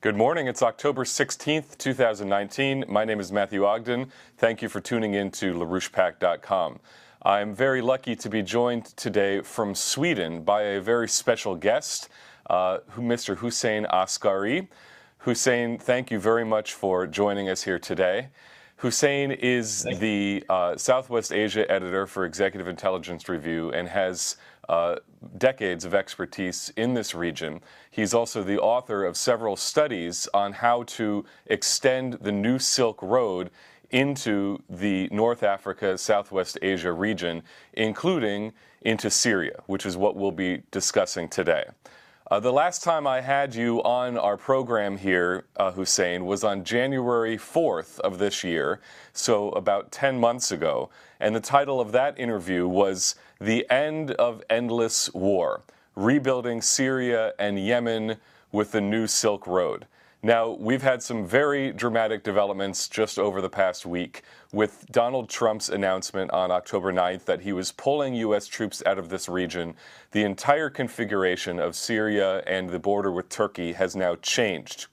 Good morning. It's October 16th, 2019. My name is Matthew Ogden. Thank you for tuning in to LaRouchepack.com. I'm very lucky to be joined today from Sweden by a very special guest, Mr. Hussein Askary. Hussein, thank you very much for joining us here today. Hussein is the Southwest Asia editor for Executive Intelligence Review and has decades of expertise in this region. He's also the author of several studies on how to extend the new Silk Road into the North Africa, Southwest Asia region, including into Syria, which is what we'll be discussing today. The last time I had you on our program here, Hussein, was on January 4th of this year, so about 10 months ago. And the title of that interview was The End of Endless War, Rebuilding Syria and Yemen with the New Silk Road. Now, we've had some very dramatic developments just over the past week with Donald Trump's announcement on October 9th that he was pulling U.S. troops out of this region. The entire configuration of Syria and the border with Turkey has now changed.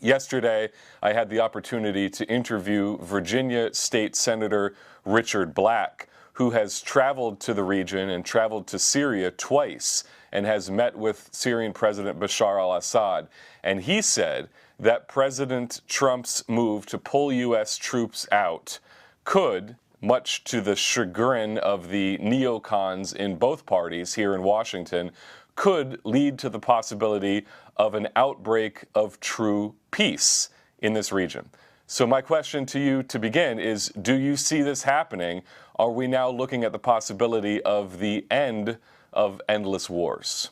Yesterday, I had the opportunity to interview Virginia State Senator Richard Black, who has traveled to the region and traveled to Syria twice and has met with Syrian President Bashar al-Assad. And he said that President Trump's move to pull U.S. troops out could, much to the chagrin of the neocons in both parties here in Washington, could lead to the possibility of an outbreak of true peace in this region. So my question to you to begin is, do you see this happening? Are we now looking at the possibility of the end of endless wars?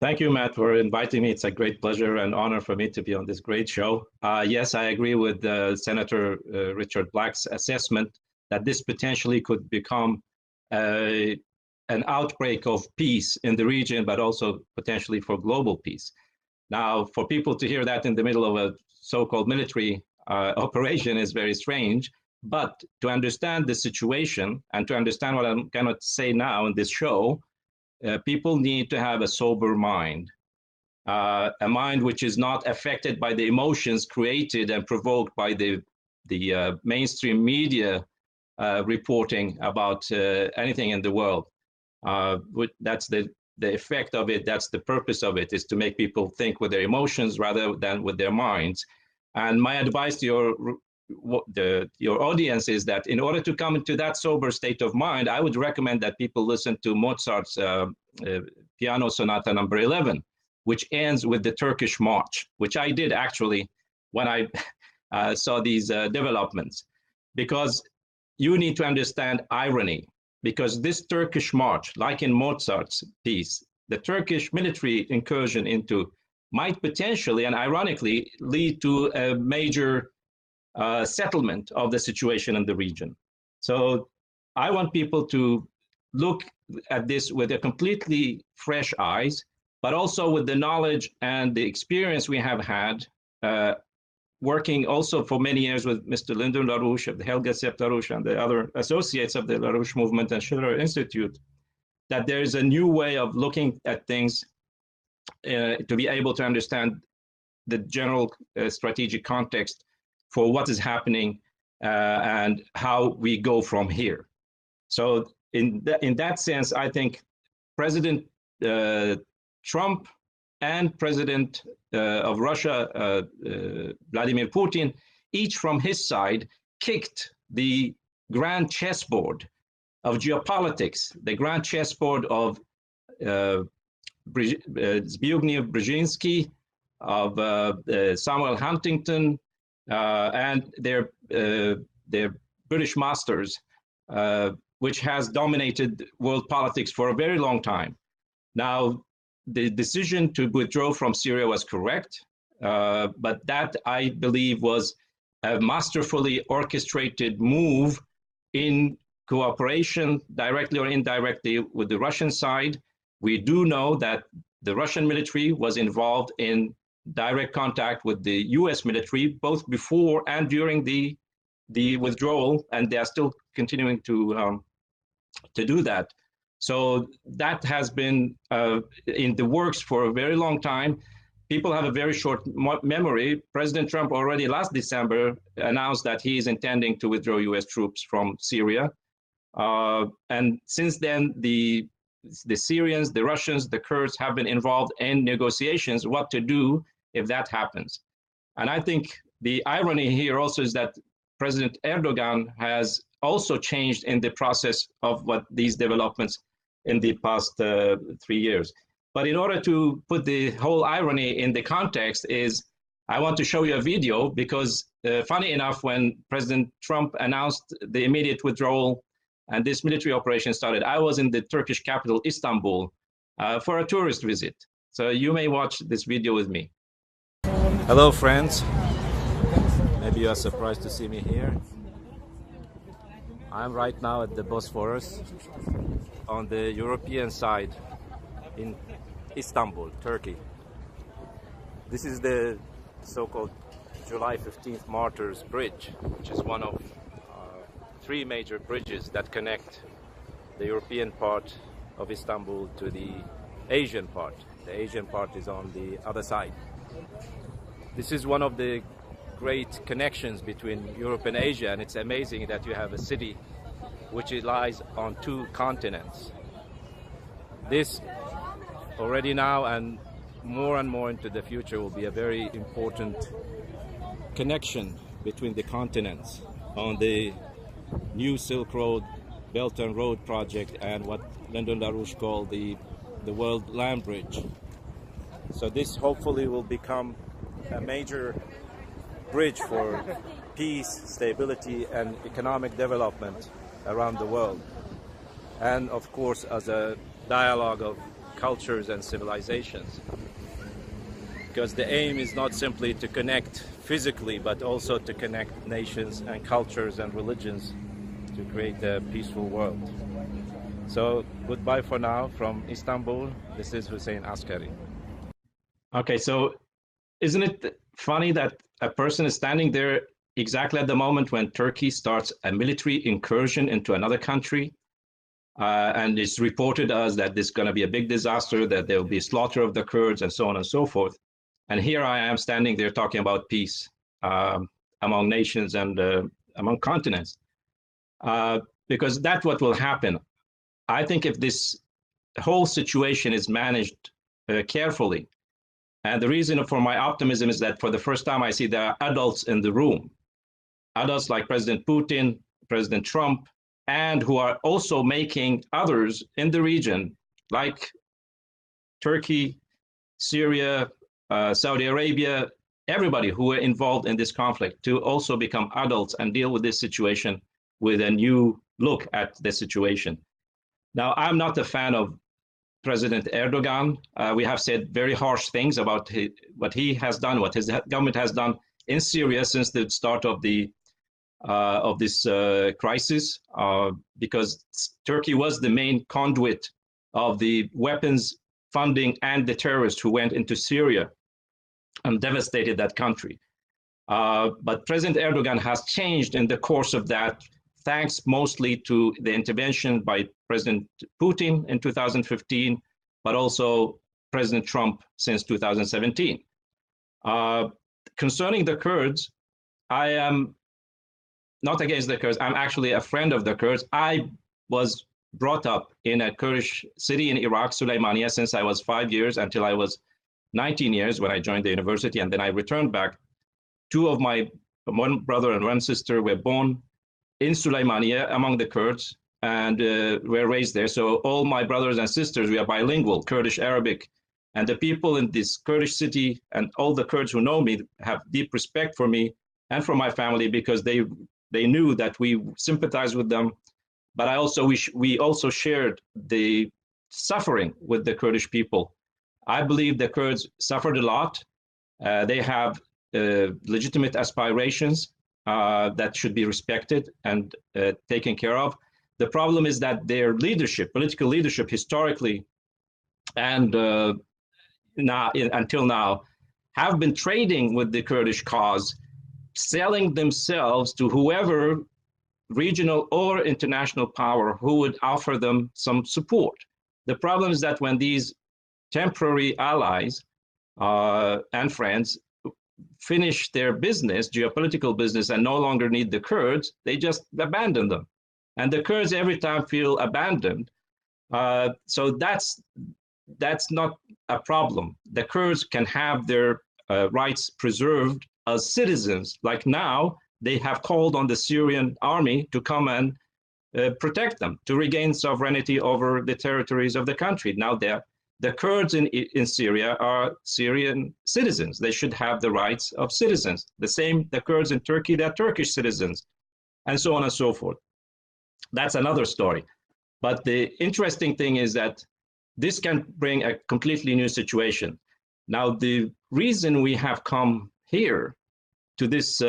Thank you, Matt, for inviting me. It's a great pleasure and honor for me to be on this great show. Yes, I agree with Senator Richard Black's assessment that this potentially could become an outbreak of peace in the region, but also potentially for global peace. Now, for people to hear that in the middle of a so-called military operation is very strange, but to understand the situation and to understand what I'm going to say now in this show, people need to have a sober mind, a mind which is not affected by the emotions created and provoked by the mainstream media reporting about anything in the world. That's the effect of it. That's the purpose of it, is to make people think with their emotions rather than with their minds. And my advice to your audience is that in order to come into that sober state of mind, I would recommend that people listen to Mozart's Piano Sonata number 11, which ends with the Turkish March, which I did actually when I saw these developments, because you need to understand irony, because this Turkish March, like in Mozart's piece, the Turkish military incursion into might potentially and ironically lead to a major settlement of the situation in the region. So I want people to look at this with a completely fresh eyes, but also with the knowledge and the experience we have had working also for many years with Mr. Lyndon LaRouche of the Helga Sepp LaRouche and the other associates of the LaRouche movement and Schiller Institute, that there is a new way of looking at things to be able to understand the general strategic context for what is happening and how we go from here. So in that sense, I think President Trump and President of Russia, Vladimir Putin, each from his side, kicked the grand chessboard of geopolitics, the grand chessboard of Zbigniew Brzezinski, of Samuel Huntington, and their British masters, which has dominated world politics for a very long time. Now, the decision to withdraw from Syria was correct, but that, I believe, was a masterfully orchestrated move in cooperation, directly or indirectly, with the Russian side. We do know that the Russian military was involved in direct contact with the US military, both before and during the withdrawal, and they are still continuing to do that. So that has been in the works for a very long time. people have a very short memory. President Trump already last December announced that he is intending to withdraw U.S. troops from Syria. And since then, the Syrians, the Russians, the Kurds have been involved in negotiations what to do if that happens. And I think the irony here also is that President Erdogan has also changed in the process of what these developments in the past 3 years. But in order to put the whole irony in the context is, I want to show you a video because funny enough, when President Trump announced the immediate withdrawal and this military operation started, I was in the Turkish capital, Istanbul, for a tourist visit. So you may watch this video with me. Hello friends, maybe you are surprised to see me here. I'm right now at the Bosphorus on the European side in Istanbul, Turkey. This is the so-called July 15th Martyrs Bridge, which is one of 3 major bridges that connect the European part of Istanbul to the Asian part. The Asian part is on the other side. This is one of the great connections between Europe and Asia, and it's amazing that you have a city which lies on 2 continents. This already now and more into the future will be a very important connection between the continents on the new Silk Road, Belt and Road project, and what Lyndon LaRouche called the World Land Bridge. So this hopefully will become a major bridge for peace, stability, and economic development around the world. And of course, as a dialogue of cultures and civilizations. Because the aim is not simply to connect physically, but also to connect nations and cultures and religions to create a peaceful world. So goodbye for now from Istanbul. This is Hussein Askary. Okay, so isn't it funny that a person is standing there exactly at the moment when Turkey starts a military incursion into another country, and it's reported as that this is going to be a big disaster, that there will be slaughter of the Kurds and so on and so forth. And here I am standing there talking about peace among nations and among continents, because that's what will happen. I think if this whole situation is managed carefully, and the reason for my optimism is that for the first time I see there are adults in the room, adults like President Putin, President Trump, and who are also making others in the region, like Turkey, Syria, Saudi Arabia, everybody who are involved in this conflict, to also become adults and deal with this situation with a new look at the situation. Now, I'm not a fan of President Erdogan. We have said very harsh things about what he has done, what his government has done in Syria since the start of this crisis, because Turkey was the main conduit of the weapons funding and the terrorists who went into Syria and devastated that country. But President Erdogan has changed in the course of that, thanks mostly to the intervention by President Putin in 2015, but also President Trump since 2017. Concerning the Kurds, I am not against the Kurds. I'm actually a friend of the Kurds. I was brought up in a Kurdish city in Iraq, Suleimania, since I was 5 years until I was 19 years when I joined the university, and then I returned back. One brother and one sister were born in Suleimania among the Kurds and were raised there. So all my brothers and sisters, we are bilingual, Kurdish, Arabic. And the people in this Kurdish city and all the Kurds who know me have deep respect for me and for my family, because they knew that we sympathized with them. But we also shared the suffering with the Kurdish people. I believe the Kurds suffered a lot. They have legitimate aspirations that should be respected and taken care of. The problem is that their leadership, political leadership, historically and until now, have been trading with the Kurdish cause, selling themselves to whoever, regional or international power, who would offer them some support. The problem is that when these temporary allies and friends finish their business, geopolitical business, and no longer need the Kurds, they just abandon them. And the Kurds every time feel abandoned. So that's not a problem. The Kurds can have their rights preserved as citizens. Like now, they have called on the Syrian army to come and protect them, to regain sovereignty over the territories of the country. Now the Kurds in Syria are Syrian citizens. They should have the rights of citizens. The same, the Kurds in Turkey, they're Turkish citizens, and so on and so forth. That's another story. But the interesting thing is that this can bring a completely new situation. Now, the reason we have come here to this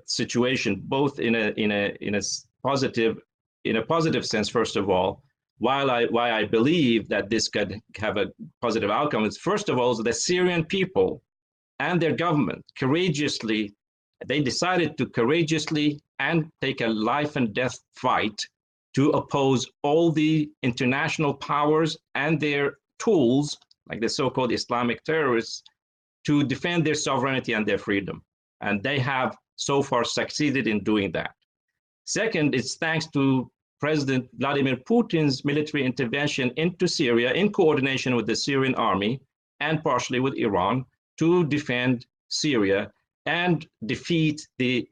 situation, both in a positive sense, first of all, why I believe that this could have a positive outcome is, first of all, the Syrian people and their government they decided to courageously and take a life and death fight to oppose all the international powers and their tools, like the so-called Islamic terrorists, to defend their sovereignty and their freedom. And they have so far succeeded in doing that. Second, it's thanks to President Vladimir Putin's military intervention into Syria in coordination with the Syrian army and partially with Iran to defend Syria and defeat the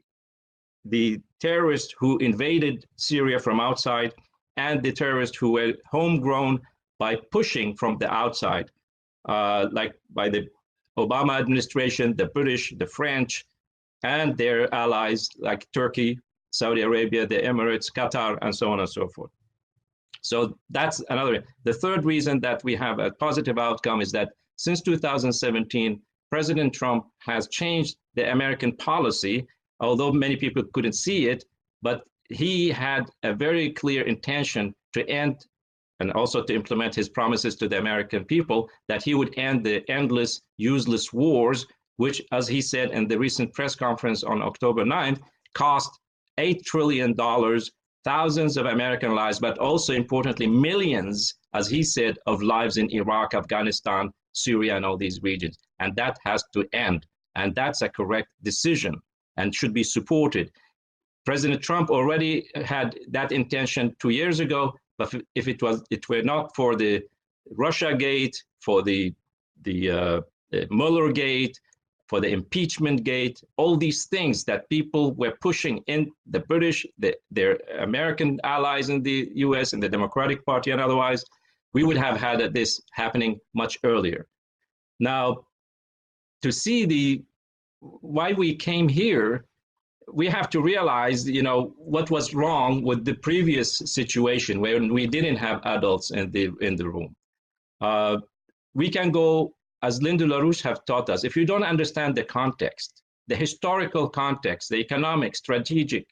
terrorists who invaded Syria from outside and the terrorists who were homegrown by pushing from the outside, like by the Obama administration, the British, the French, and their allies like Turkey, Saudi Arabia, the Emirates, Qatar, and so on and so forth. So that's another. The third reason that we have a positive outcome is that since 2017, President Trump has changed the American policy, although many people couldn't see it, but he had a very clear intention to end and also to implement his promises to the American people that he would end the endless, useless wars, which, as he said in the recent press conference on October 9th, cost $8 trillion, thousands of American lives, but also importantly, millions, as he said, of lives in Iraq, Afghanistan, Syria, and all these regions. And that has to end. And that's a correct decision and should be supported. President Trump already had that intention 2 years ago, but if it were not for the Russia gate, for the Mueller gate, for the impeachment gate, all these things that people were pushing in the British, their American allies in the US and the Democratic Party and otherwise, we would have had this happening much earlier. Now, to see why we came here, we have to realize, what was wrong with the previous situation where we didn't have adults in the room. We can go, as Linda LaRouche have taught us, if you don't understand the context, the historical context, the economic, strategic,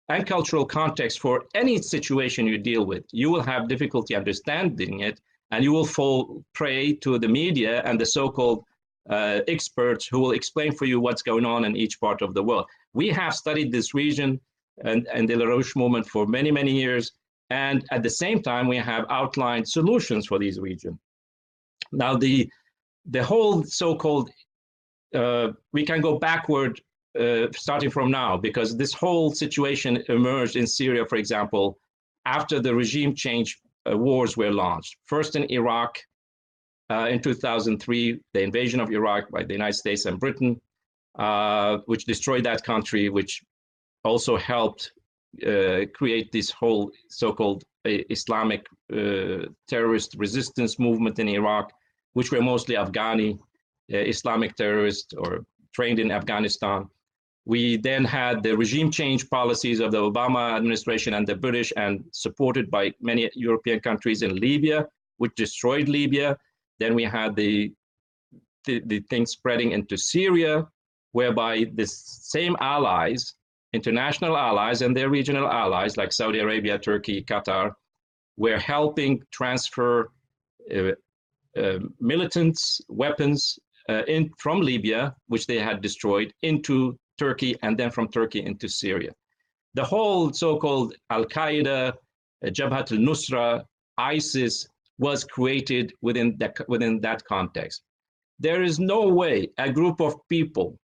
and cultural context for any situation you deal with, you will have difficulty understanding it, and you will fall prey to the media and the so-called experts who will explain for you what's going on in each part of the world. We have studied this region and the LaRouche movement for many, many years, and at the same time, we have outlined solutions for these regions. Now, the whole so-called, we can go backward starting from now, because this whole situation emerged in Syria, for example, after the regime change wars were launched. First in Iraq in 2003, the invasion of Iraq by the United States and Britain, which destroyed that country, which also helped create this whole so-called Islamic terrorist resistance movement in Iraq, which were mostly Afghani Islamic terrorists or trained in Afghanistan. We then had the regime change policies of the Obama administration and the British, and supported by many European countries in Libya, which destroyed Libya. Then we had the thing spreading into Syria, whereby the same allies, international allies and their regional allies like Saudi Arabia, Turkey, Qatar, were helping transfer militants, weapons from Libya, which they had destroyed, into Turkey, and then from Turkey into Syria. The whole so-called Al-Qaeda, Jabhat al-Nusra, ISIS was created within that context. There is no way a group of people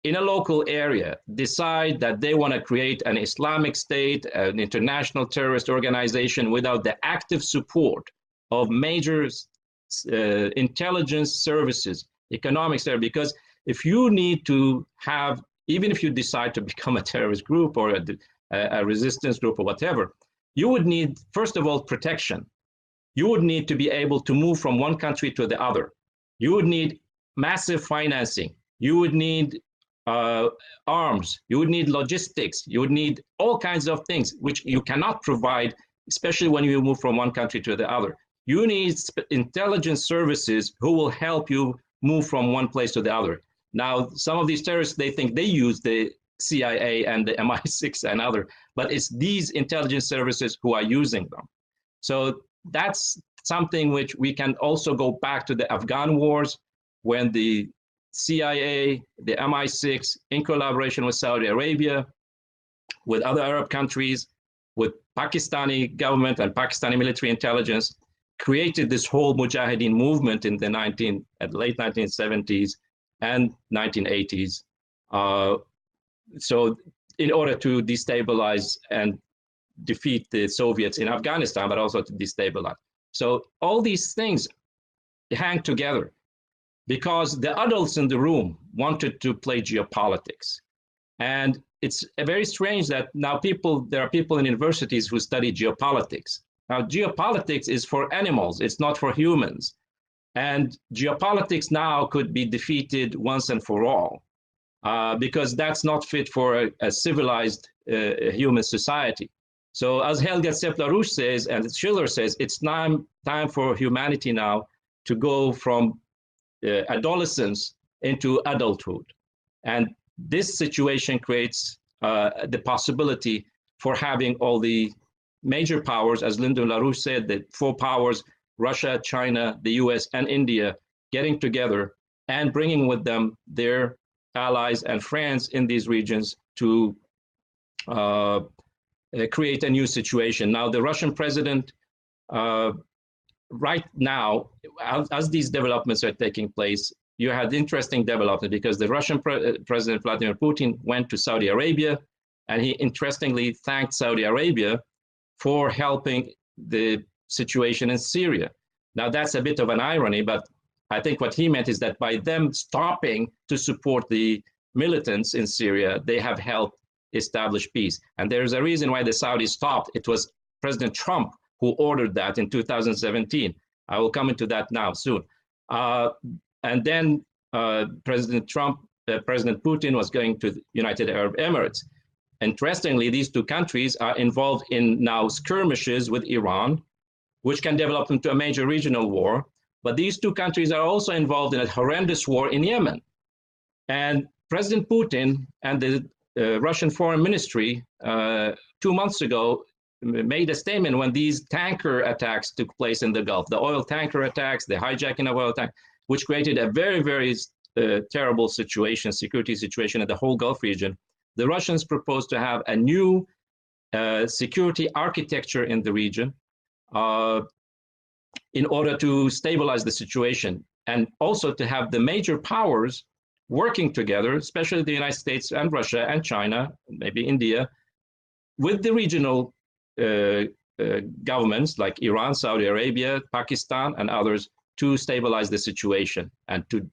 in a local area decide that they want to create an Islamic State, an international terrorist organization, without the active support of major intelligence services, economic services. Because if you need to have, even if you decide to become a terrorist group or a resistance group or whatever, you would need, first of all, protection. You would need to be able to move from one country to the other. You would need massive financing. You would need arms. You would need logistics. You would need all kinds of things which you cannot provide, especially when you move from one country to the other. You need intelligence services who will help you move from one place to the other. Now, some of these terrorists, they think they use the CIA and the MI6 and other, but it's these intelligence services who are using them. So that's something which we can also go back to the Afghan wars, when the CIA, the MI6, in collaboration with Saudi Arabia, with other Arab countries, with Pakistani government and Pakistani military intelligence, created this whole Mujahideen movement in the late 1970s and 1980s. So in order to destabilize and defeat the Soviets in Afghanistan, but also to destabilize. So all these things hang together, because the adults in the room wanted to play geopolitics. And it's very strange that now there are people in universities who study geopolitics. Now, geopolitics is for animals, it's not for humans. And geopolitics now could be defeated once and for all, because that's not fit for a civilized human society. So as Helga Sepp-LaRouche says, and Schiller says, it's time for humanity now to go from adolescence into adulthood. And this situation creates the possibility for having all the major powers, as Lyndon LaRouche said, the four powers, Russia, China, the US, and India, getting together and bringing with them their allies and friends in these regions to create a new situation. Now, the Russian president, right now, as these developments are taking place, you had interesting development, because the Russian President Vladimir Putin went to Saudi Arabia, and he interestingly thanked Saudi Arabia for helping the situation in Syria. Now, that's a bit of an irony, but I think what he meant is that by them stopping to support the militants in Syria, they have helped establish peace. And there's a reason why the Saudis stopped. It was President Trump who ordered that in 2017. I will come into that now soon. And then President Putin was going to the United Arab Emirates. Interestingly, these two countries are involved in now skirmishes with Iran, which can develop into a major regional war. But these two countries are also involved in a horrendous war in Yemen. And President Putin and the Russian Foreign Ministry 2 months ago made a statement when these tanker attacks took place in the Gulf, the oil tanker attacks, the hijacking of oil tanks, which created a very, very terrible situation, security situation in the whole Gulf region. The Russians proposed to have a new security architecture in the region in order to stabilize the situation, and also to have the major powers working together, especially the United States and Russia and China, maybe India, with the regional governments like Iran, Saudi Arabia, Pakistan, and others, to stabilize the situation and to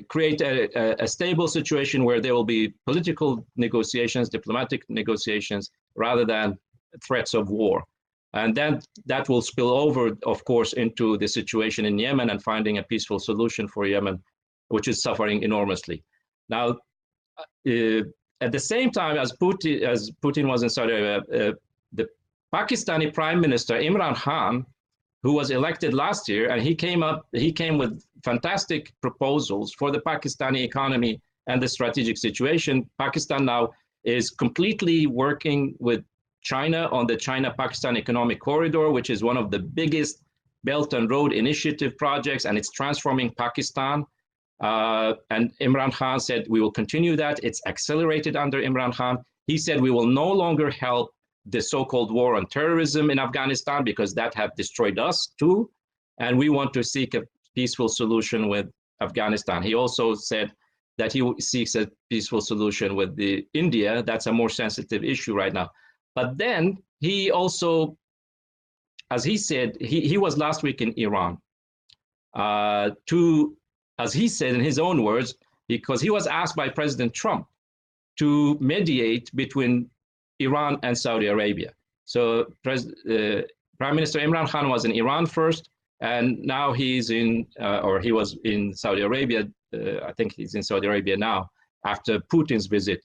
create a stable situation where there will be political negotiations, diplomatic negotiations, rather than threats of war. And then that will spill over, of course, into the situation in Yemen and finding a peaceful solution for Yemen, which is suffering enormously. Now, at the same time as Putin was in Saudi Arabia, the Pakistani Prime Minister Imran Khan, who was elected last year, and he came with fantastic proposals for the Pakistani economy and the strategic situation. Pakistan now is completely working with China on the China-Pakistan Economic Corridor, which is one of the biggest Belt and Road Initiative projects, and it's transforming Pakistan. And Imran Khan said, we will continue that. It's accelerated under Imran Khan. He said, we will no longer help the so-called war on terrorism in Afghanistan, because that have destroyed us too. And we want to seek a peaceful solution with Afghanistan. He also said that he seeks a peaceful solution with India. That's a more sensitive issue right now. But then he also, as he said, he was last week in Iran as he said in his own words, because he was asked by President Trump to mediate between Iran and Saudi Arabia. So Prime Minister Imran Khan was in Iran first, and now he's in, or he was in Saudi Arabia. I think he's in Saudi Arabia now after Putin's visit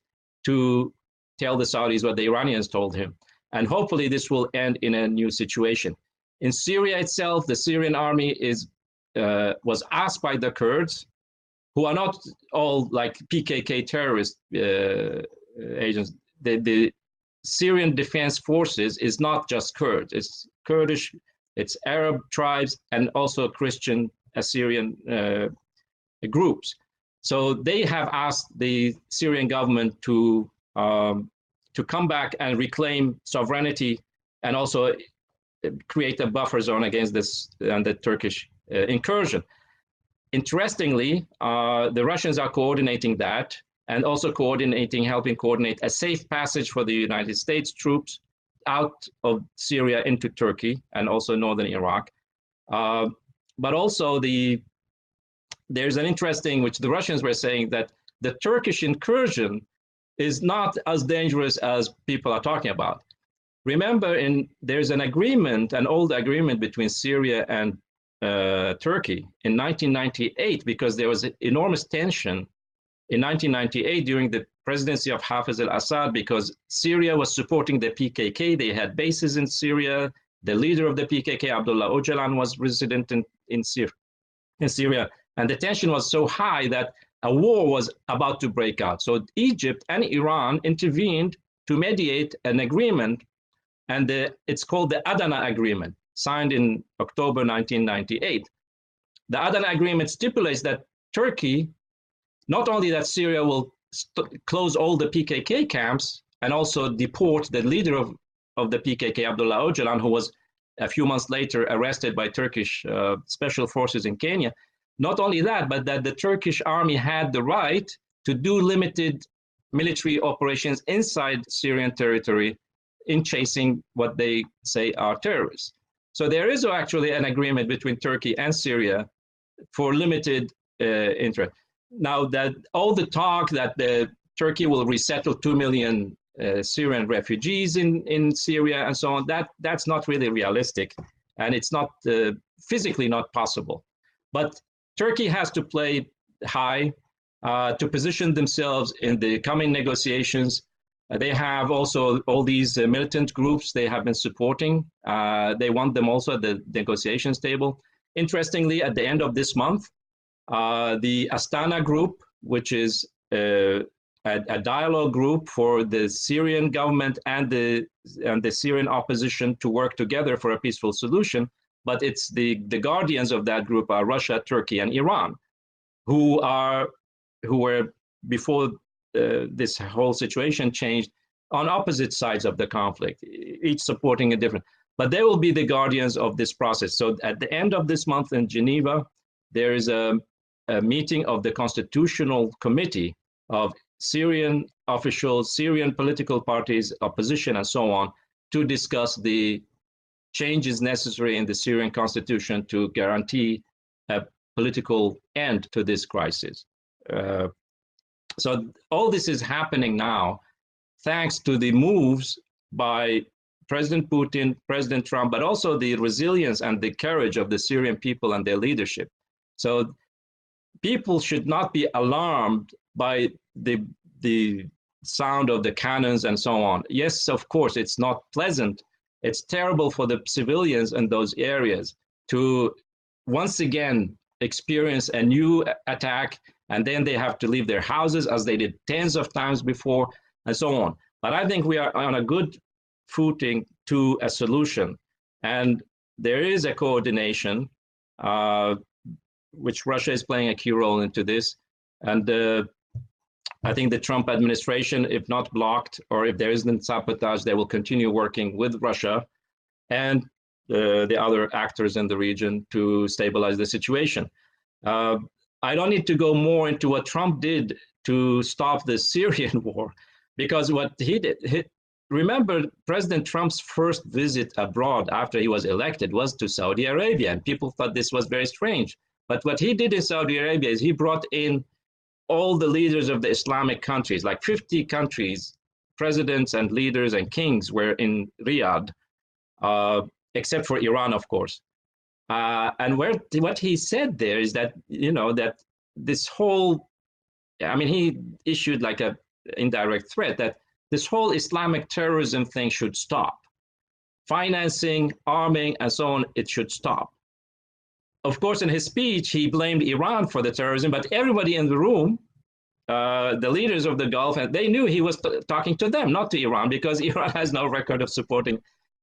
to tell the Saudis what the Iranians told him. And hopefully this will end in a new situation. In Syria itself, the Syrian army was asked by the Kurds, who are not all like PKK terrorist agents. The Syrian Defense Forces is not just Kurds. It's Kurdish, it's Arab tribes, and also Christian Assyrian groups. So they have asked the Syrian government to come back and reclaim sovereignty and also create a buffer zone against this and the Turkish incursion. Interestingly, the Russians are coordinating that and also helping coordinate a safe passage for the United States troops out of Syria into Turkey and also northern Iraq. But also there's an interesting, which the Russians were saying, that the Turkish incursion is not as dangerous as people are talking about. Remember, there's an agreement, an old agreement between Syria and Turkey in 1998, because there was enormous tension in 1998 during the presidency of Hafez al-Assad, because Syria was supporting the PKK. They had bases in Syria. The leader of the PKK, Abdullah Öcalan, was resident in Syria. And the tension was so high that a war was about to break out. So Egypt and Iran intervened to mediate an agreement, and it's called the Adana Agreement, signed in October 1998. The Adana Agreement stipulates that Turkey, not only that Syria will close all the PKK camps and also deport the leader of the PKK, Abdullah Öcalan, who was a few months later arrested by Turkish special forces in Kenya. Not only that, but that the Turkish army had the right to do limited military operations inside Syrian territory in chasing what they say are terrorists. So there is actually an agreement between Turkey and Syria for limited interest. Now, that all the talk that Turkey will resettle 2 million Syrian refugees in Syria and so on, that's not really realistic, and it's not physically not possible. But Turkey has to play high to position themselves in the coming negotiations. They have also all these militant groups they have been supporting. They want them also at the negotiations table. Interestingly, at the end of this month, the Astana group, which is a dialogue group for the Syrian government and the Syrian opposition to work together for a peaceful solution, but it's the guardians of that group are Russia, Turkey, and Iran, who were before this whole situation changed on opposite sides of the conflict, each supporting a different. But they will be the guardians of this process. So at the end of this month in Geneva, there is a meeting of the Constitutional Committee of Syrian officials, Syrian political parties, opposition, and so on, to discuss the changes necessary in the Syrian constitution to guarantee a political end to this crisis. So all this is happening now thanks to the moves by President Putin, President Trump, but also the resilience and the courage of the Syrian people and their leadership. So people should not be alarmed by the sound of the cannons and so on. Yes, of course, it's not pleasant. It's terrible for the civilians in those areas to once again experience a new attack, and then they have to leave their houses as they did tens of times before, and so on. But I think we are on a good footing to a solution. And there is a coordination, which Russia is playing a key role into this. And I think the Trump administration, if not blocked, or if there isn't sabotage, they will continue working with Russia and the other actors in the region to stabilize the situation. I don't need to go more into what Trump did to stop the Syrian war, because what he did, remember President Trump's first visit abroad after he was elected was to Saudi Arabia, and people thought this was very strange. But what he did in Saudi Arabia is he brought in all the leaders of the Islamic countries, like 50 countries, presidents and leaders and kings were in Riyadh, except for Iran, of course. And what he said there is that, that this whole, he issued like a indirect threat that this whole Islamic terrorism thing should stop. Financing, arming, and so on, it should stop. Of course, in his speech, he blamed Iran for the terrorism, but everybody in the room, the leaders of the Gulf, and they knew he was talking to them, not to Iran, because Iran has no record of supporting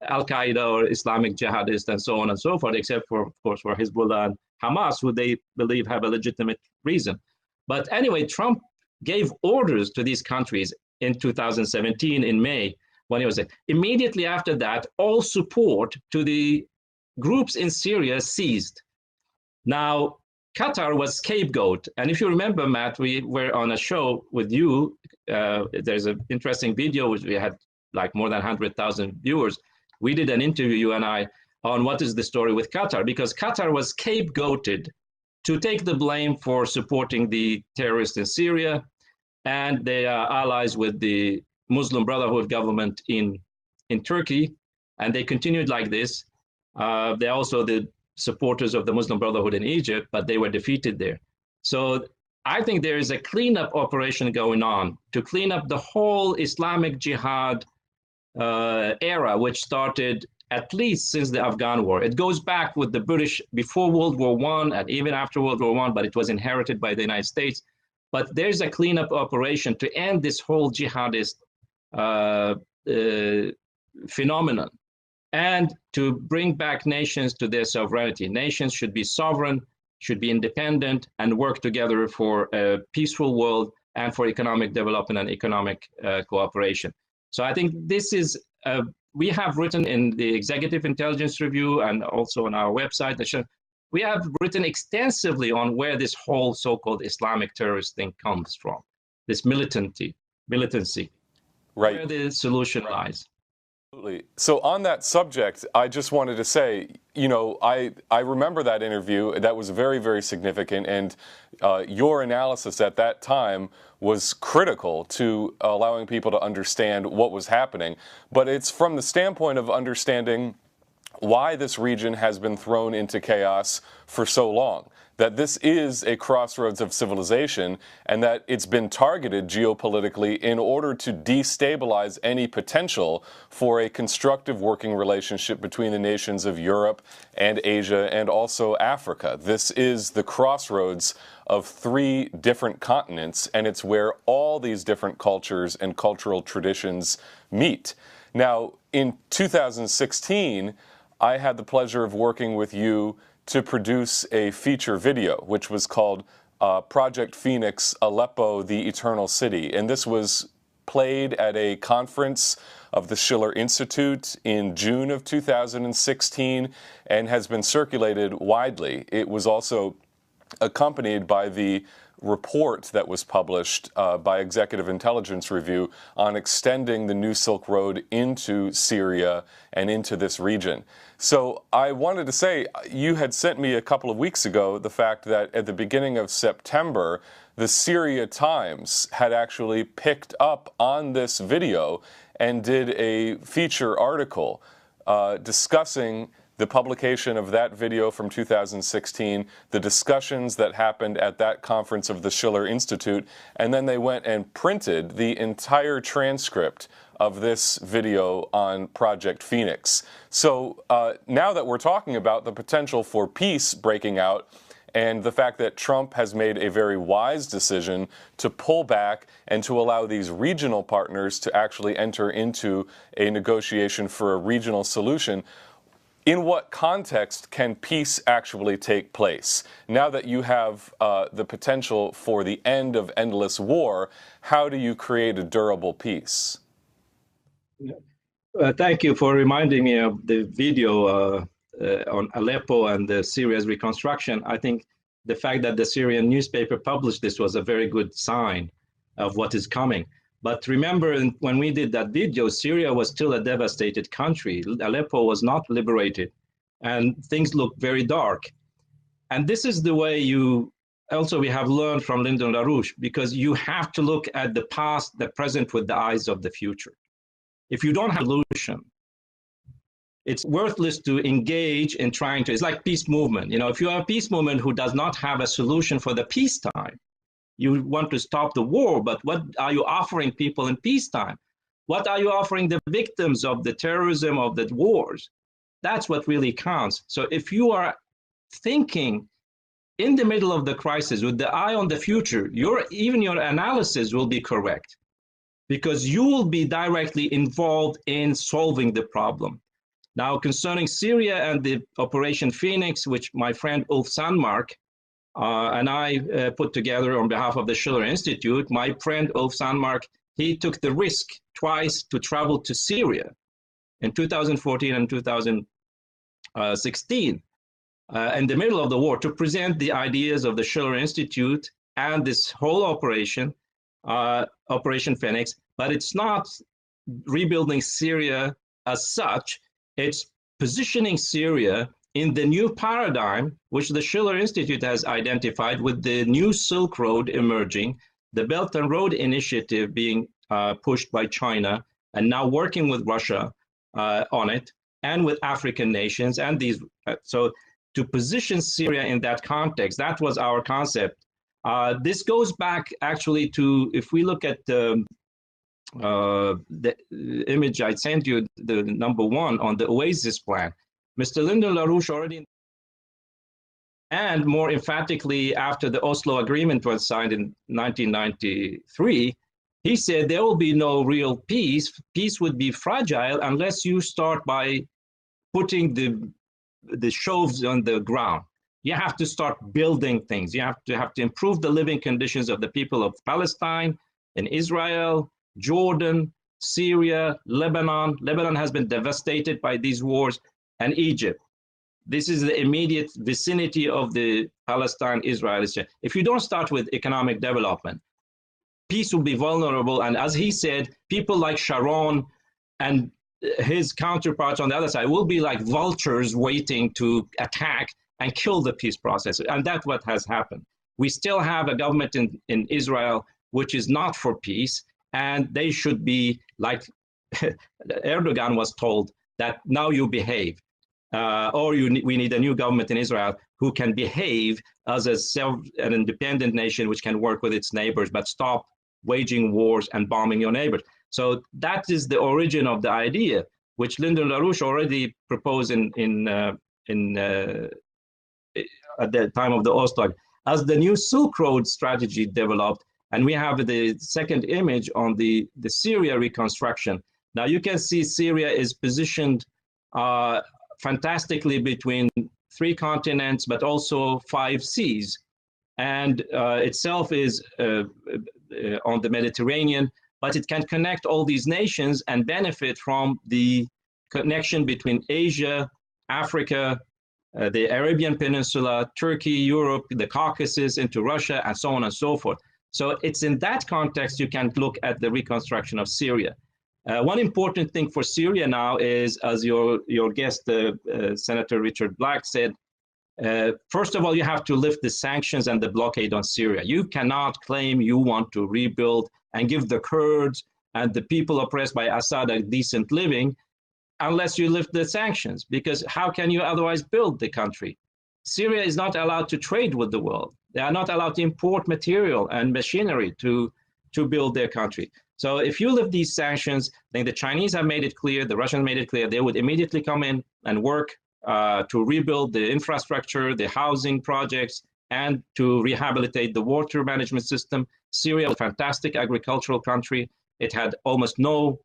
Al-Qaeda or Islamic jihadists and so on and so forth, except for, of course, for Hezbollah and Hamas, who they believe have a legitimate reason. But anyway, Trump gave orders to these countries in 2017 in May, when he was there. Immediately after that, all support to the groups in Syria ceased. Now, Qatar was scapegoat. And if you remember, Matt, we were on a show with you. There's an interesting video, which we had like more than 100,000 viewers. We did an interview, you and I, on what is the story with Qatar, because Qatar was scapegoated to take the blame for supporting the terrorists in Syria, and they are allies with the Muslim Brotherhood government in Turkey, and they continued like this. They're also the supporters of the Muslim Brotherhood in Egypt, but they were defeated there. So I think there is a cleanup operation going on to clean up the whole Islamic jihad era, which started at least since the Afghan war. It goes back with the British before World War I and even after World War I, but it was inherited by the United States. But there's a cleanup operation to end this whole jihadist phenomenon and to bring back nations to their sovereignty. Nations should be sovereign, should be independent, and work together for a peaceful world and for economic development and economic cooperation. So I think this is, we have written in the Executive Intelligence Review and also on our website, we have written extensively on where this whole so-called Islamic terrorist thing comes from, this militancy, right, where the solution lies. Absolutely. So on that subject, I just wanted to say, I remember that interview. That was very, very significant. And your analysis at that time was critical to allowing people to understand what was happening. But it's from the standpoint of understanding why this region has been thrown into chaos for so long. That this is a crossroads of civilization and that it's been targeted geopolitically in order to destabilize any potential for a constructive working relationship between the nations of Europe and Asia and also Africa. This is the crossroads of 3 different continents, and it's where all these different cultures and cultural traditions meet. Now, in 2016, I had the pleasure of working with you to produce a feature video, which was called Project Phoenix, Aleppo, the Eternal City. And this was played at a conference of the Schiller Institute in June of 2016 and has been circulated widely. It was also accompanied by the report that was published by Executive Intelligence Review on extending the New Silk Road into Syria and into this region. So I wanted to say, you had sent me a couple of weeks ago the fact that at the beginning of September, the Syria Times had actually picked up on this video and did a feature article discussing the publication of that video from 2016, the discussions that happened at that conference of the Schiller Institute, and then they went and printed the entire transcript of this video on Project Phoenix. So now that we're talking about the potential for peace breaking out and the fact that Trump has made a very wise decision to pull back and to allow these regional partners to actually enter into a negotiation for a regional solution, in what context can peace actually take place? Now that you have the potential for the end of endless war, how do you create a durable peace? Thank you for reminding me of the video on Aleppo and Syria's reconstruction. I think the fact that the Syrian newspaper published this was a very good sign of what is coming. But remember, when we did that video, Syria was still a devastated country. Aleppo was not liberated, and things look very dark. And this is the way we have learned from Lyndon LaRouche, because you have to look at the past, the present with the eyes of the future. If you don't have a solution, it's worthless to engage in trying to, it's like peace movement. If you have a peace movement who does not have a solution for the peacetime, you want to stop the war, but what are you offering people in peacetime? What are you offering the victims of the terrorism, of the wars? That's what really counts. So if you are thinking in the middle of the crisis with the eye on the future, even your analysis will be correct, because you will be directly involved in solving the problem. Now, concerning Syria and the Operation Phoenix, which my friend Ulf Sandmark and I put together on behalf of the Schiller Institute, my friend Ulf Sandmark, he took the risk twice to travel to Syria in 2014 and 2016, in the middle of the war, to present the ideas of the Schiller Institute and this whole operation, Operation Phoenix. But it's not rebuilding Syria as such. It's positioning Syria in the new paradigm, which the Schiller Institute has identified, with the new Silk Road emerging, the Belt and Road Initiative being pushed by China, and now working with Russia on it, and with African nations. And these, so to position Syria in that context, that was our concept. This goes back actually to, if we look at the image I sent you, the number 1 on the Oasis plan, Mr. Lyndon LaRouche already, and more emphatically after the Oslo Agreement was signed in 1993, he said there will be no real peace. Peace would be fragile unless you start by putting the shoves on the ground. You have to start building things. You have to improve the living conditions of the people of Palestine, in Israel, Jordan, Syria, Lebanon. Lebanon has been devastated by these wars, and Egypt. This is the immediate vicinity of the Palestine-Israel. If you don't start with economic development, peace will be vulnerable. And as he said, people like Sharon and his counterparts on the other side will be like vultures waiting to attack and kill the peace process. And that's what has happened. We still have a government in Israel which is not for peace, and they should be like Erdogan was told that now you behave. We need a new government in Israel who can behave as an independent nation which can work with its neighbors, but stop waging wars and bombing your neighbors. So that is the origin of the idea, which Lyndon LaRouche already proposed at the time of the Oslo. As the new Silk Road strategy developed, and we have the second image on the Syria reconstruction. Now you can see Syria is positioned fantastically between 3 continents, but also 5 seas, and itself is on the Mediterranean, but it can connect all these nations and benefit from the connection between Asia, Africa, the Arabian Peninsula, Turkey, Europe, the Caucasus, into Russia, and so on and so forth. So it's in that context you can look at the reconstruction of Syria. One important thing for Syria now is, as your guest, Senator Richard Black, said, first of all, you have to lift the sanctions and the blockade on Syria. You cannot claim you want to rebuild and give the Kurds and the people oppressed by Assad a decent living unless you lift the sanctions, because how can you otherwise build the country? Syria is not allowed to trade with the world. They are not allowed to import material and machinery to build their country. So if you lift these sanctions, then the Chinese have made it clear, the Russians made it clear, they would immediately come in and work to rebuild the infrastructure, the housing projects, and to rehabilitate the water management system. Syria was a fantastic agricultural country. It had almost no,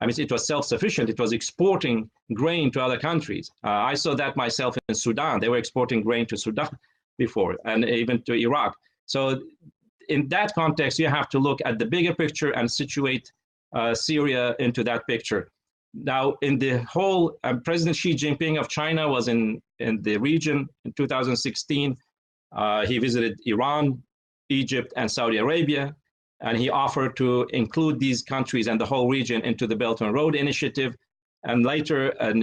it was self-sufficient. It was exporting grain to other countries. I saw that myself in Sudan. They were exporting grain to Sudan before, and even to Iraq. So in that context, you have to look at the bigger picture and situate Syria into that picture. Now, in the whole, President Xi Jinping of China was in the region in 2016. He visited Iran, Egypt, and Saudi Arabia, and he offered to include these countries and the whole region into the Belt and Road Initiative. And later, an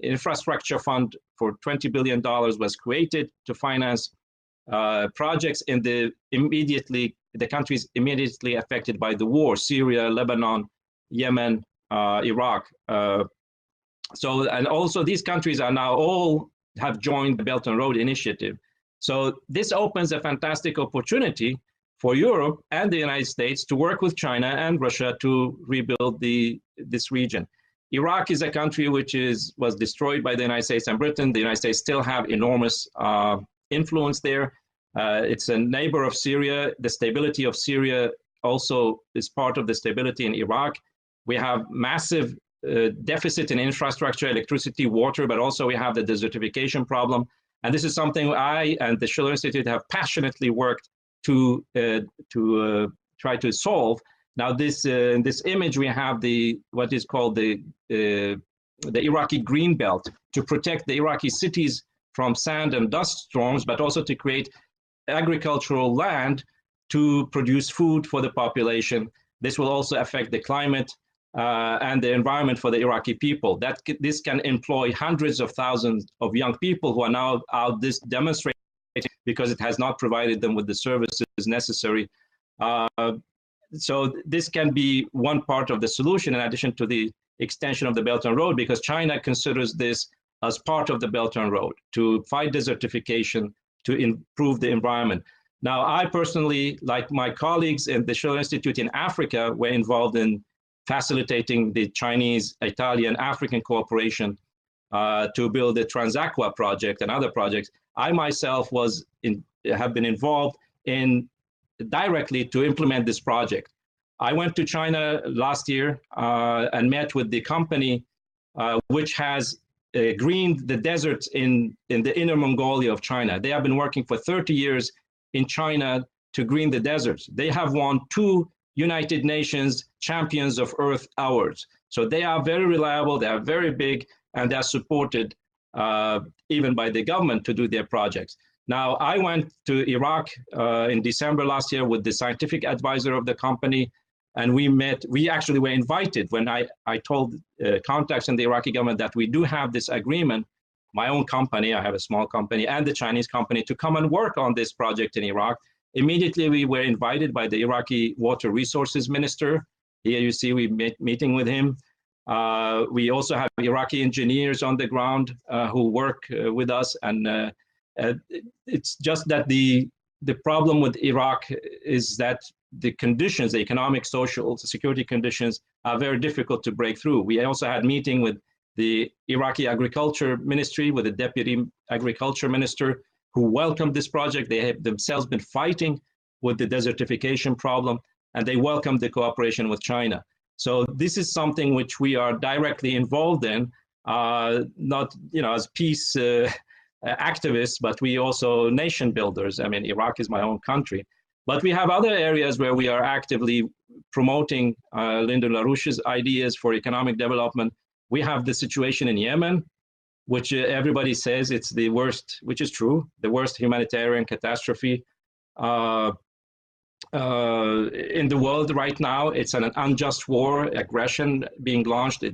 infrastructure fund for $20 billion was created to finance projects in the countries immediately affected by the war: Syria, Lebanon, Yemen, Iraq. And also these countries are now all have joined the Belt and Road Initiative. So this opens a fantastic opportunity for Europe and the United States to work with China and Russia to rebuild this region. Iraq is a country which was destroyed by the United States and Britain. The United States still have enormous influence there. It's a neighbor of Syria. The stability of Syria also is part of the stability in Iraq. We have massive deficit in infrastructure, electricity, water, but also we have the desertification problem. And this is something I and the Schiller Institute have passionately worked to try to solve. Now, in this image, we have what is called the Iraqi green belt to protect the Iraqi cities from sand and dust storms, but also to create agricultural land to produce food for the population. This will also affect the climate and the environment for the Iraqi people. This can employ hundreds of thousands of young people who are now out demonstrating because it has not provided them with the services necessary. So this can be one part of the solution in addition to the extension of the Belt and Road, because China considers this as part of the Belt and Road to fight desertification, to improve the environment. Now, I personally, like my colleagues in the Schiller Institute in Africa, were involved in facilitating the Chinese, Italian, African cooperation to build the Transaqua project and other projects. I myself have been involved in directly to implement this project. I went to China last year and met with the company which has greened the deserts in the Inner Mongolia of China. They have been working for 30 years in China to green the deserts. They have won 2 United Nations Champions of Earth awards. So they are very reliable, they are very big, and they are supported even by the government to do their projects. Now, I went to Iraq in December last year with the scientific advisor of the company, and we actually were invited when I told contacts in the Iraqi government that we do have this agreement, my own company, I have a small company, and the Chinese company to come and work on this project in Iraq. Immediately, we were invited by the Iraqi Water Resources Minister. Here you see we meeting with him. We also have Iraqi engineers on the ground who work with us. And it's just that the problem with Iraq is that the conditions, the economic, social, security conditions are very difficult to break through. We also had a meeting with the Iraqi Agriculture Ministry, with the Deputy Agriculture Minister, who welcomed this project. They have themselves been fighting with the desertification problem, and they welcomed the cooperation with China. So this is something which we are directly involved in, not as peace activists, but we also nation builders. I mean, Iraq is my own country. But we have other areas where we are actively promoting Lyndon LaRouche's ideas for economic development. We have the situation in Yemen, which everybody says it's the worst, which is true, the worst humanitarian catastrophe in the world right now. It's an unjust war, aggression being launched,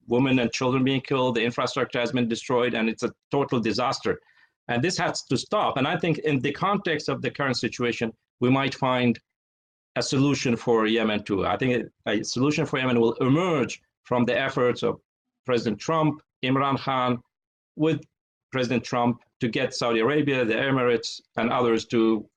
women and children being killed, the infrastructure has been destroyed, and it's a total disaster. And this has to stop. And I think in the context of the current situation, we might find a solution for Yemen too. I think a solution for Yemen will emerge from the efforts of President Trump, Imran Khan, with President Trump to get Saudi Arabia, the Emirates, and others to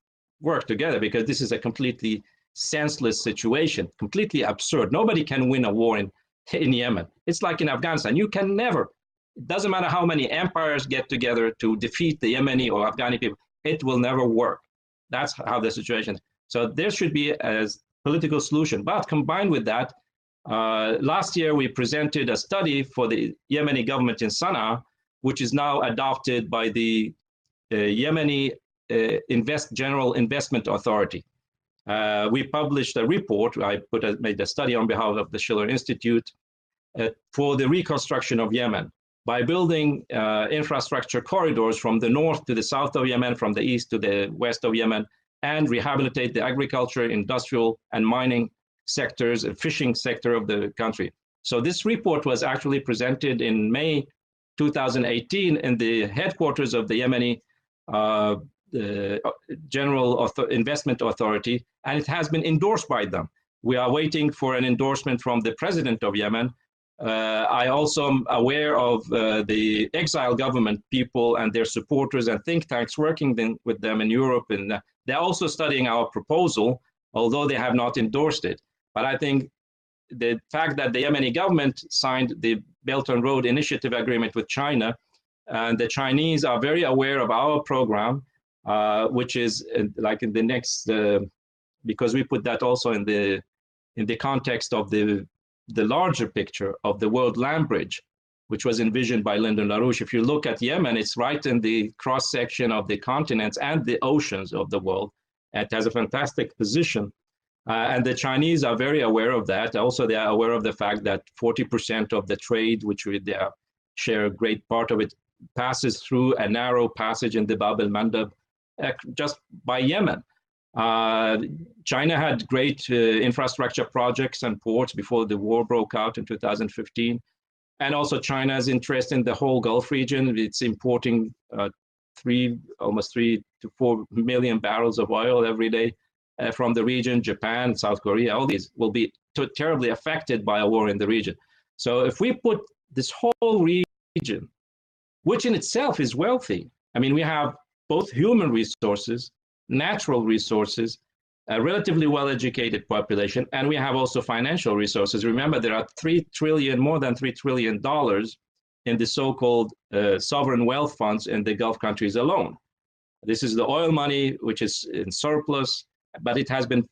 work together, because this is a completely senseless situation, completely absurd. Nobody can win a war in Yemen. It's like in Afghanistan. You can never, it doesn't matter how many empires get together to defeat the Yemeni or Afghani people, it will never work. That's how the situation is. So there should be a political solution. But combined with that, last year we presented a study for the Yemeni government in Sana'a, which is now adopted by the Yemeni General Investment Authority. We published a report. I made a study on behalf of the Schiller Institute for the reconstruction of Yemen. by building infrastructure corridors from the north to the south of Yemen, from the east to the west of Yemen, and rehabilitate the agriculture, industrial, and mining sectors, and fishing sector of the country. So this report was actually presented in May 2018 in the headquarters of the Yemeni General Investment Authority, and it has been endorsed by them. We are waiting for an endorsement from the president of Yemen. I also am aware of the exile government people and their supporters and think tanks working with them in Europe, and they're also studying our proposal, although they have not endorsed it. But I think the fact that the Yemeni government signed the Belt and Road Initiative Agreement with China, and the Chinese are very aware of our program, which is like in the next, because we put that also in the context of the larger picture of the World Land Bridge, which was envisioned by Lyndon LaRouche. If you look at Yemen, it's right in the cross-section of the continents and the oceans of the world. It has a fantastic position. And the Chinese are very aware of that. Also, they are aware of the fact that 40% of the trade, which they share a great part of it, passes through a narrow passage in the Bab el-Mandab just by Yemen. China had great infrastructure projects and ports before the war broke out in 2015. And also China's interest in the whole Gulf region. It's importing almost 3 to 4 million barrels of oil every day from the region. Japan, South Korea, all these will be terribly affected by a war in the region. So if we put this whole region, which in itself is wealthy, I mean, we have both human resources, natural resources, a relatively well-educated population, and we have also financial resources. Remember, there are more than $3 trillion in the so-called sovereign wealth funds in the Gulf countries alone. This is the oil money, which is in surplus, but it has been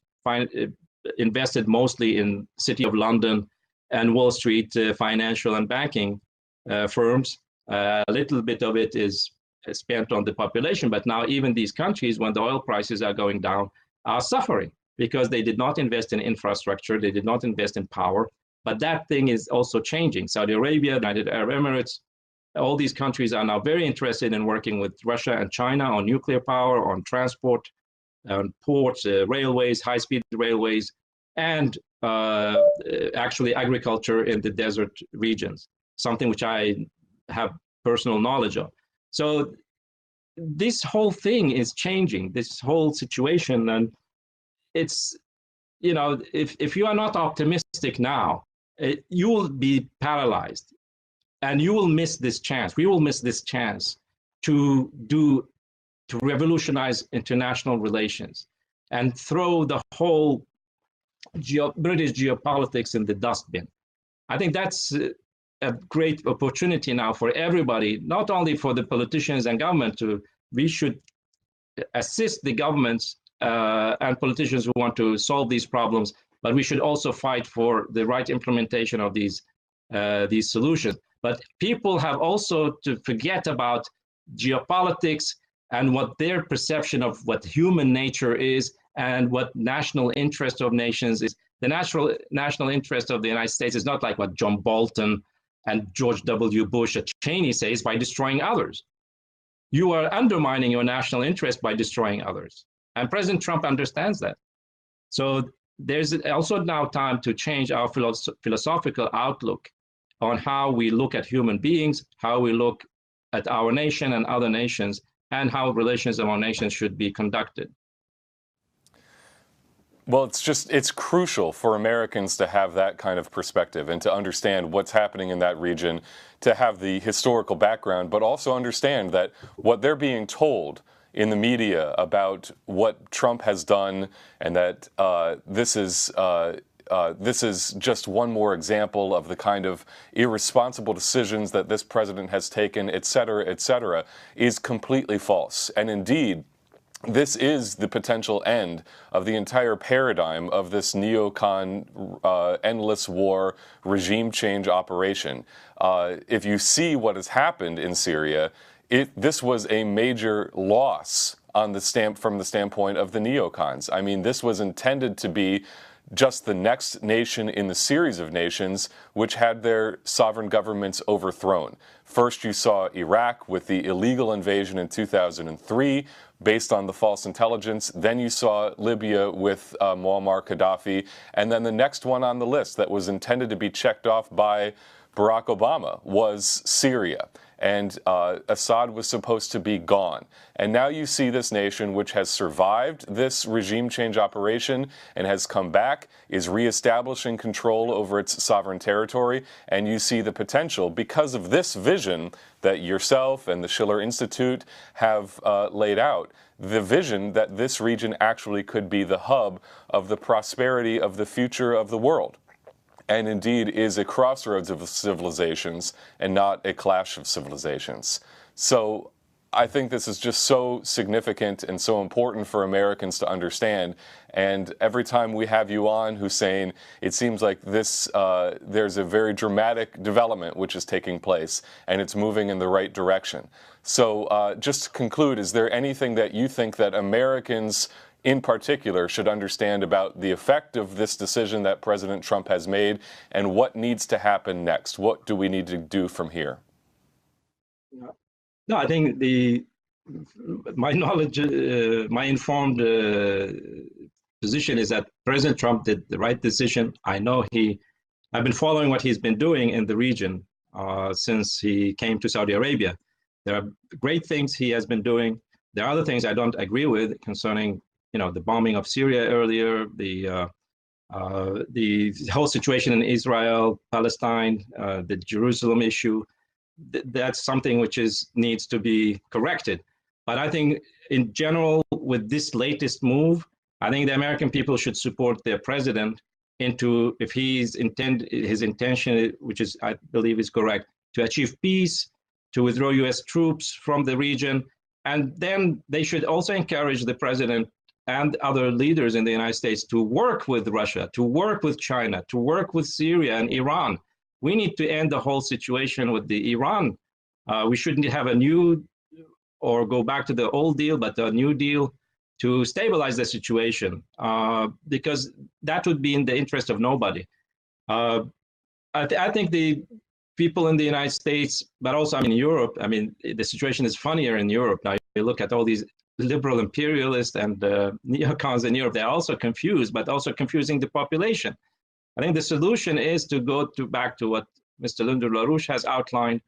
invested mostly in City of London and Wall Street financial and banking firms. A little bit of it is spent on the population, but now even these countries, when the oil prices are going down, are suffering because they did not invest in infrastructure, they did not invest in power. But that thing is also changing. Saudi Arabia, United Arab Emirates, all these countries are now very interested in working with Russia and China on nuclear power, on transport, on ports, railways, high-speed railways, and actually agriculture in the desert regions, something which I have personal knowledge of. So this whole thing is changing, this whole situation. And it's, you know, if you are not optimistic now, you will be paralyzed and you will miss this chance. We will miss this chance to revolutionize international relations and throw the whole British geopolitics in the dustbin. I think that's a great opportunity now for everybody, not only for the politicians and government we should assist the governments and politicians who want to solve these problems, but we should also fight for the right implementation of these solutions. But people have also to forget about geopolitics and what their perception of what human nature is and what national interest of nations is. The national interest of the United States is not like what John Bolton and George W. Bush and Cheney says, by destroying others. You are undermining your national interest by destroying others. And President Trump understands that. So there's also now time to change our philosophical outlook on how we look at human beings, how we look at our nation and other nations, and how relations among nations should be conducted. Well, it's crucial for Americans to have that kind of perspective and to understand what's happening in that region, to have the historical background, but also understand that what they're being told in the media about what Trump has done and that this is just one more example of the kind of irresponsible decisions that this president has taken, et cetera, is completely false. And indeed, this is the potential end of the entire paradigm of this neocon endless war regime change operation. If you see what has happened in Syria, this was a major loss on from the standpoint of the neocons. I mean, this was intended to be just the next nation in the series of nations which had their sovereign governments overthrown. First, you saw Iraq with the illegal invasion in 2003, based on the false intelligence. Then you saw Libya with Muammar Gaddafi. And then the next one on the list that was intended to be checked off by Barack Obama was Syria. And Assad was supposed to be gone. And now you see this nation which has survived this regime change operation and has come back, is reestablishing control over its sovereign territory, and you see the potential, because of this vision that yourself and the Schiller Institute have laid out, the vision that this region actually could be the hub of the prosperity of the future of the world, and indeed is a crossroads of civilizations and not a clash of civilizations. So I think this is just so significant and so important for Americans to understand. And every time we have you on, Hussein, it seems like this there's a very dramatic development which is taking place, and it's moving in the right direction. So just to conclude, is there anything that you think that Americans in particular should understand about the effect of this decision that President Trump has made, and what needs to happen next? What do we need to do from here? No, I think my knowledge, my informed position is that President Trump did the right decision. I know I've been following what he's been doing in the region since he came to Saudi Arabia. There are great things he has been doing. There are other things I don't agree with concerning, the bombing of Syria earlier, the whole situation in Israel, Palestine, the Jerusalem issue. That's something which needs to be corrected. But I think in general, with this latest move, I think the American people should support their president if his intention, which I believe is correct, to achieve peace, to withdraw U.S. troops from the region. And then they should also encourage the president and other leaders in the United States to work with Russia, to work with China, to work with Syria and Iran. We need to end the whole situation with the Iran. We shouldn't have a new or go back to the old deal, but a new deal to stabilize the situation, because that would be in the interest of nobody. I think the people in the United States, but also in Europe, the situation is funnier in Europe. Now you look at all these liberal imperialists and neocons in Europe, they're also confused, but also confusing the population. I think the solution is to go back to what Mr. Larouche has outlined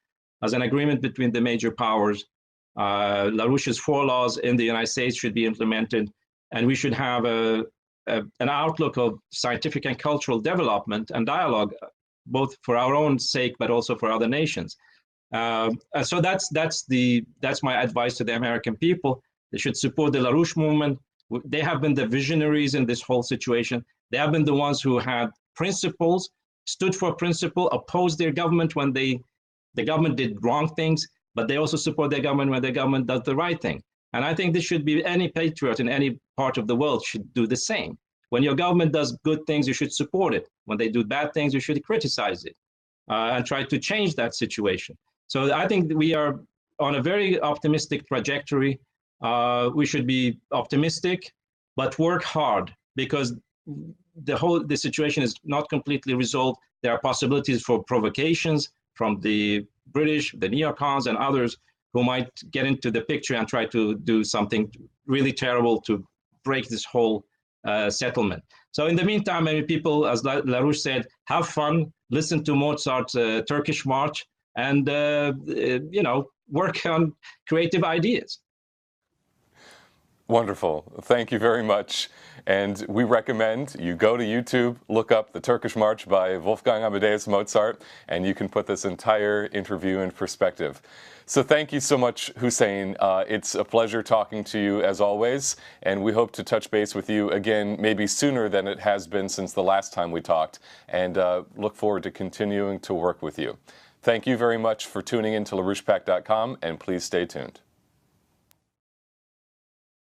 as an agreement between the major powers. LaRouche's 4 laws in the United States should be implemented, and we should have an outlook of scientific and cultural development and dialogue, both for our own sake, but also for other nations. So that's my advice to the American people. They should support the LaRouche movement. They have been the visionaries in this whole situation. They have been the ones who had principles, stood for principle, opposed their government when the government did wrong things, but they also support their government when the government does the right thing. And I think this should be any patriot in any part of the world should do the same. When your government does good things, you should support it. When they do bad things, you should criticize it and try to change that situation. So I think we are on a very optimistic trajectory. We should be optimistic, but work hard, because the situation is not completely resolved. There are possibilities for provocations from the British, the neocons, and others who might get into the picture and try to do something really terrible to break this whole settlement. So in the meantime, many people, as LaRouche said, have fun, listen to Mozart's Turkish March, and work on creative ideas. Wonderful. Thank you very much. And we recommend you go to YouTube, look up the Turkish March by Wolfgang Amadeus Mozart, and you can put this entire interview in perspective. So thank you so much, Hussein. It's a pleasure talking to you as always, and we hope to touch base with you again maybe sooner than it has been since the last time we talked, and look forward to continuing to work with you. Thank you very much for tuning in to LaRouchePAC.com, and please stay tuned.